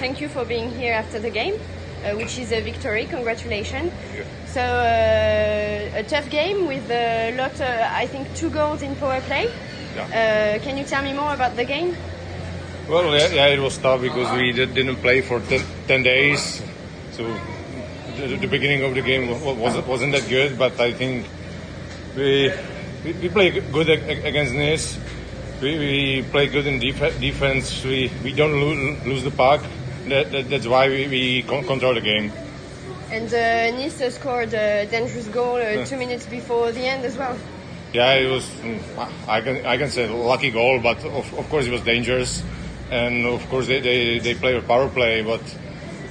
thank you for being here after the game, which is a victory. Congratulations. Yeah. So a tough game with a lot, I think 2 goals in power play. Yeah. Can you tell me more about the game? Well, yeah, it was tough because we didn't play for 10 days. So the beginning of the game wasn't that good, but I think we play good against Nice. We play good in defense. We don't lose the puck. That's why we control the game. And Nice scored a dangerous goal 2 minutes before the end as well. Yeah, it was. I can say lucky goal, but of course it was dangerous, and of course they play a power play, but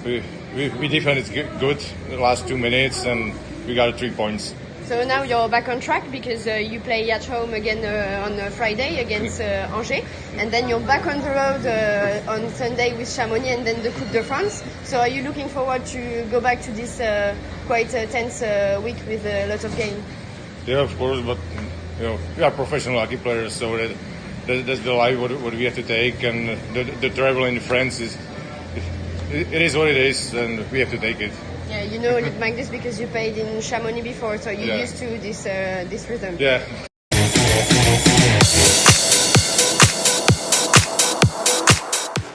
we defended good the last 2 minutes, and we got 3 points. So now you're back on track because you play at home again on Friday against Angers, and then you're back on the road on Sunday with Chamonix and then the Coupe de France. So are you looking forward to go back to this quite tense week with a lot of games? Yeah, of course, but we are professional hockey players, so that's the life what we have to take, and the travel in France it is what it is, and we have to take it. Yeah, you know Ligue Magnus because you played in Chamonix before, so you're used to this rhythm. Yeah,